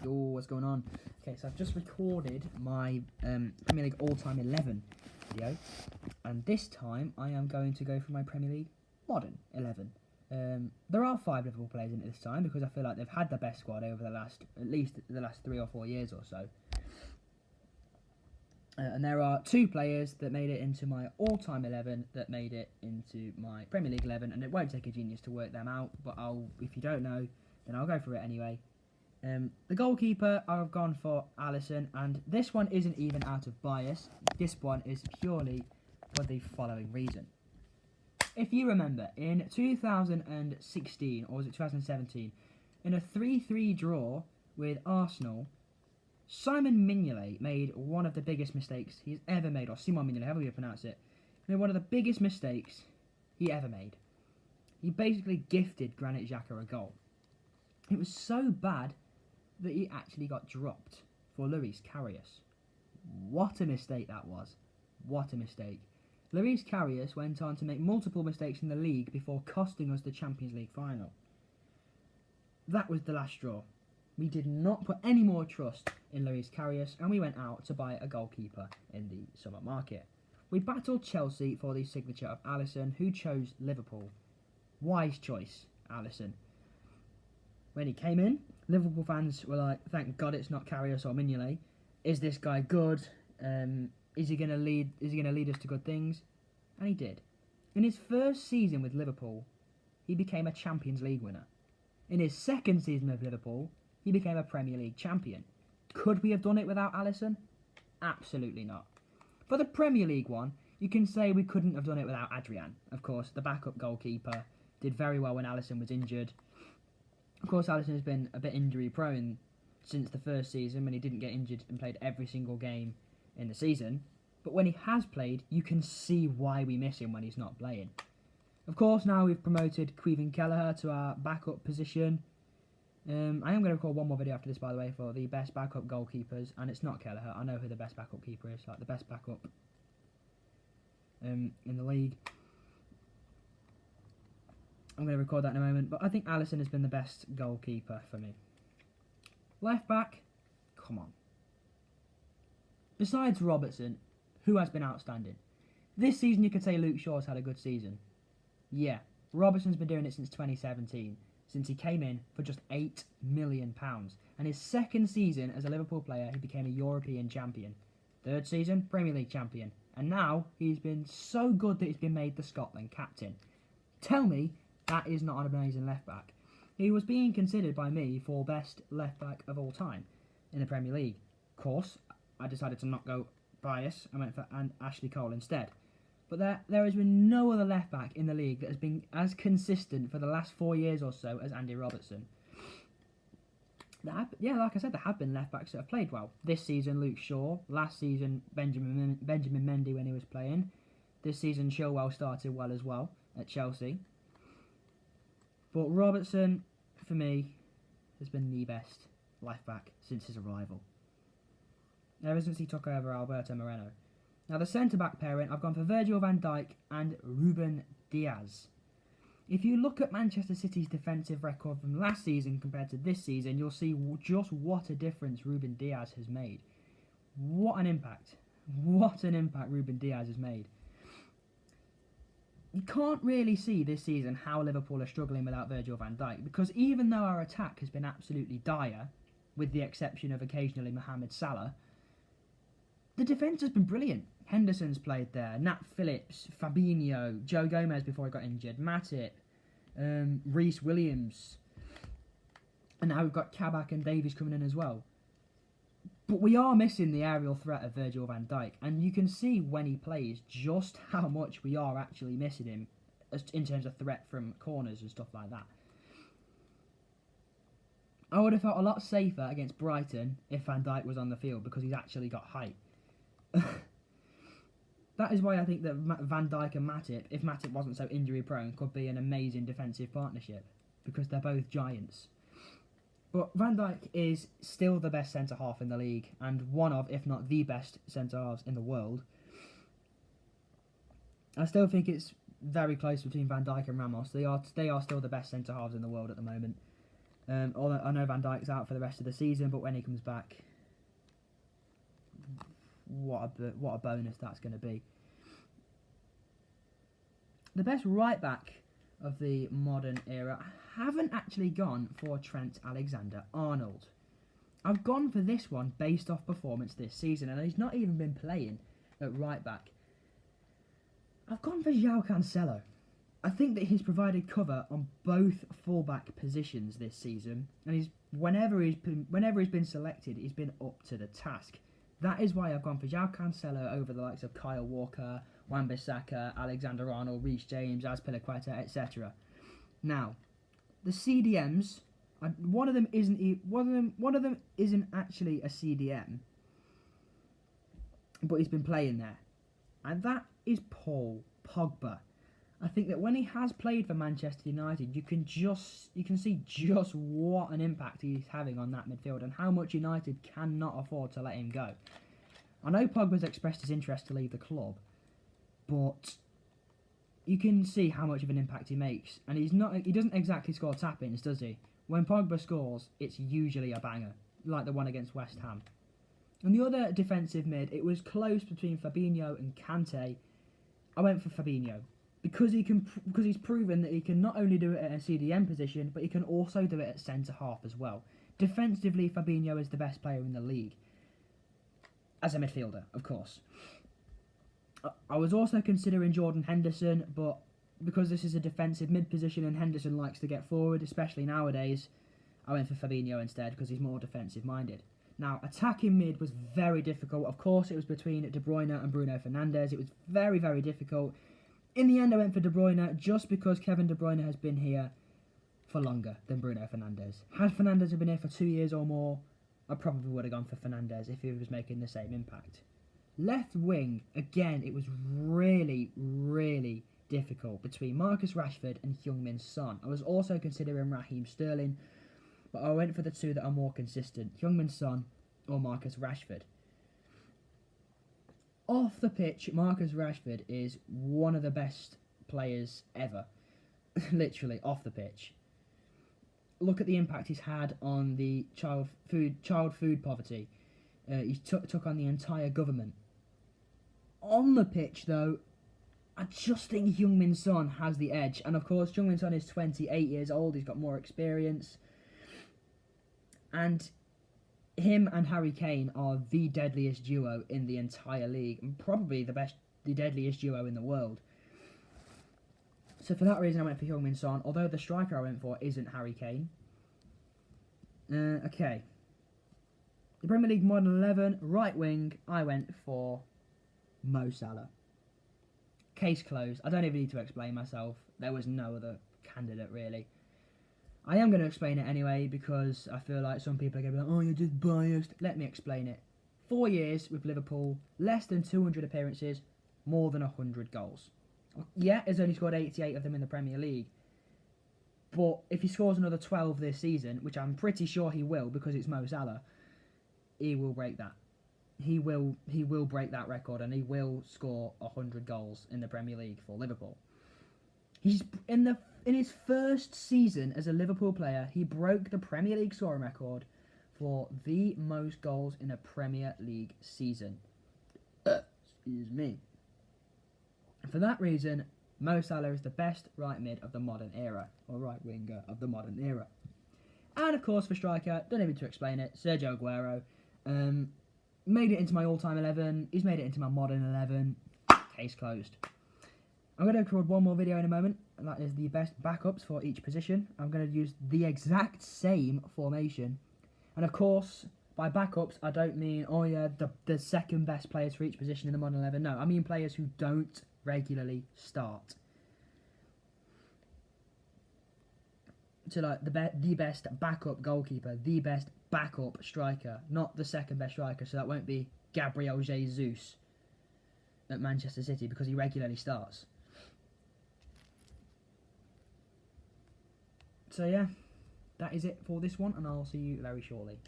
Yo, what's going on? Okay, so I've just recorded my Premier League all-time 11 video, and this time I am going to go for my Premier League modern 11. There are 5 Liverpool players in it this time because I feel like they've had the best squad over at least the last 3 or 4 years or so. And there are 2 players that made it into my all-time 11 that made it into my Premier League 11, and it won't take a genius to work them out, but if you don't know, then I'll go for it anyway. The goalkeeper, I've gone for Alisson, and this one isn't even out of bias. This one is purely for the following reason. If you remember, in 2016, or was it 2017, in a 3-3 draw with Arsenal, Simon Mignolet made one of the biggest mistakes he's ever made, or Simon Mignolet, however you pronounce it, made one of the biggest mistakes he ever made. He basically gifted Granit Xhaka a goal. It was so bad that he actually got dropped for Luis Karius. What a mistake that was. What a mistake. Luis Karius went on to make multiple mistakes in the league before costing us the Champions League final. That was the last straw. We did not put any more trust in Luis Karius, and we went out to buy a goalkeeper in the summer market. We battled Chelsea for the signature of Alisson, who chose Liverpool. Wise choice, Alisson. When he came in, Liverpool fans were like, thank God it's not Karius or Mignolet. Is this guy good? Is he going to lead us to good things? And he did. In his first season with Liverpool, he became a Champions League winner. In his second season with Liverpool, he became a Premier League champion. Could we have done it without Alisson? Absolutely not. For the Premier League one, you can say we couldn't have done it without Adrian. Of course, the backup goalkeeper did very well when Alisson was injured. Of course, Alisson has been a bit injury prone since the first season when he didn't get injured and played every single game in the season. But when he has played, you can see why we miss him when he's not playing. Of course, now we've promoted Caoimhin Kelleher to our backup position. I am going to record one more video after this, by the way, for the best backup goalkeepers, and it's not Kelleher. I know who the best backup keeper is, like the best backup in the league. I'm going to record that in a moment, but I think Alisson has been the best goalkeeper for me. Left back, come on. Besides Robertson, who has been outstanding? This season you could say Luke Shaw's had a good season. Yeah, Robertson's been doing it since 2017, since he came in for just £8 million. And his second season as a Liverpool player, he became a European champion. Third season, Premier League champion. And now he's been so good that he's been made the Scotland captain. Tell me that is not an amazing left back. He was being considered by me for best left back of all time in the Premier League. Of course, I decided to not go bias. I went for Ashley Cole instead. But there has been no other left back in the league that has been as consistent for the last 4 years or so as Andy Robertson. Yeah, like I said, there have been left backs that have played well. This season, Luke Shaw. Last season, Benjamin Mendy when he was playing. This season, Chilwell started well as well at Chelsea. But Robertson, for me, has been the best left back since his arrival. Ever since he took over Alberto Moreno. Now, the centre-back pairing, I've gone for Virgil van Dijk and Ruben Dias. If you look at Manchester City's defensive record from last season compared to this season, you'll see just what a difference Ruben Dias has made. What an impact. What an impact Ruben Dias has made. You can't really see this season how Liverpool are struggling without Virgil van Dijk, because even though our attack has been absolutely dire, with the exception of occasionally Mohamed Salah, the defence has been brilliant. Henderson's played there, Nat Phillips, Fabinho, Joe Gomez before he got injured, Matip, Reece Williams, and now we've got Kabak and Davies coming in as well. But we are missing the aerial threat of Virgil van Dijk, and you can see when he plays just how much we are actually missing him in terms of threat from corners and stuff like that. I would have felt a lot safer against Brighton if Van Dijk was on the field because he's actually got height. That is why I think that Van Dijk and Matip, if Matip wasn't so injury prone, could be an amazing defensive partnership because they're both giants. But Van Dijk is still the best centre-half in the league and one of, if not the best centre-halves in the world. I still think it's very close between Van Dijk and Ramos. They are still the best centre-halves in the world at the moment. Although I know Van Dijk's out for the rest of the season, but when he comes back, what a bonus that's going to be. The best right back of the modern era, I haven't actually gone for Trent Alexander-Arnold. I've gone for this one based off performance this season, and he's not even been playing at right back. I've gone for João Cancelo. I think that he's provided cover on both fullback positions this season, and whenever he's been selected, he's been up to the task. That is why I've gone for João Cancelo over the likes of Kyle Walker, Wan-Bissaka, Alexander-Arnold, Reece James, Azpilicueta, etc. Now, the CDMs, one of them isn't actually a CDM, but he's been playing there, and that is Paul Pogba. I think that when he has played for Manchester United, you can see just what an impact he's having on that midfield and how much United cannot afford to let him go. I know Pogba's expressed his interest to leave the club, but you can see how much of an impact he makes. And he doesn't exactly score tap-ins, does he? When Pogba scores, it's usually a banger, like the one against West Ham. And the other defensive mid, it was close between Fabinho and Kante. I went for Fabinho. Because he's proven that he can not only do it at a CDM position, but he can also do it at centre-half as well. Defensively, Fabinho is the best player in the league. As a midfielder, of course. I was also considering Jordan Henderson, but because this is a defensive mid-position and Henderson likes to get forward, especially nowadays, I went for Fabinho instead because he's more defensive-minded. Now, attacking mid was very difficult. Of course, it was between De Bruyne and Bruno Fernandes. It was very, very difficult. In the end, I went for De Bruyne just because Kevin De Bruyne has been here for longer than Bruno Fernandes. Had Fernandes been here for 2 years or more, I probably would have gone for Fernandes if he was making the same impact. Left wing, again, it was really, really difficult between Marcus Rashford and Heung-min Son. I was also considering Raheem Sterling, but I went for the two that are more consistent, Heung-min Son or Marcus Rashford. Off the pitch, Marcus Rashford is one of the best players ever. Literally, off the pitch. Look at the impact he's had on the child food poverty. He took on the entire government. On the pitch, though, I just think Heung-min Son has the edge. And of course, Heung-min Son is 28 years old. He's got more experience. And him and Harry Kane are the deadliest duo in the entire league, and probably the deadliest duo in the world. So for that reason, I went for Heung-min Son, although the striker I went for isn't Harry Kane. Okay. The Premier League Modern 11, right wing, I went for Mo Salah. Case closed. I don't even need to explain myself. There was no other candidate, really. I am going to explain it anyway because I feel like some people are going to be like, oh, you're just biased. Let me explain it. 4 years with Liverpool, less than 200 appearances, more than 100 goals. Yeah, he's only scored 88 of them in the Premier League. But if he scores another 12 this season, which I'm pretty sure he will because it's Mo Salah, he will break that. He will break that record and he will score 100 goals in the Premier League for Liverpool. He's in his first season as a Liverpool player, he broke the Premier League scoring record for the most goals in a Premier League season. Excuse me. For that reason, Mo Salah is the best right mid of the modern era, or right winger of the modern era. And of course, for striker, don't need to explain it, Sergio Aguero. Made it into my all-time 11. He's made it into my modern 11. Case closed. I'm going to record one more video in a moment, and that is the best backups for each position. I'm going to use the exact same formation. And of course, by backups, I don't mean, oh yeah, the second best players for each position in the modern 11. No, I mean players who don't regularly start. So like the best backup goalkeeper, the best backup striker, not the second best striker. So that won't be Gabriel Jesus at Manchester City because he regularly starts. So yeah, that is it for this one, and I'll see you very shortly.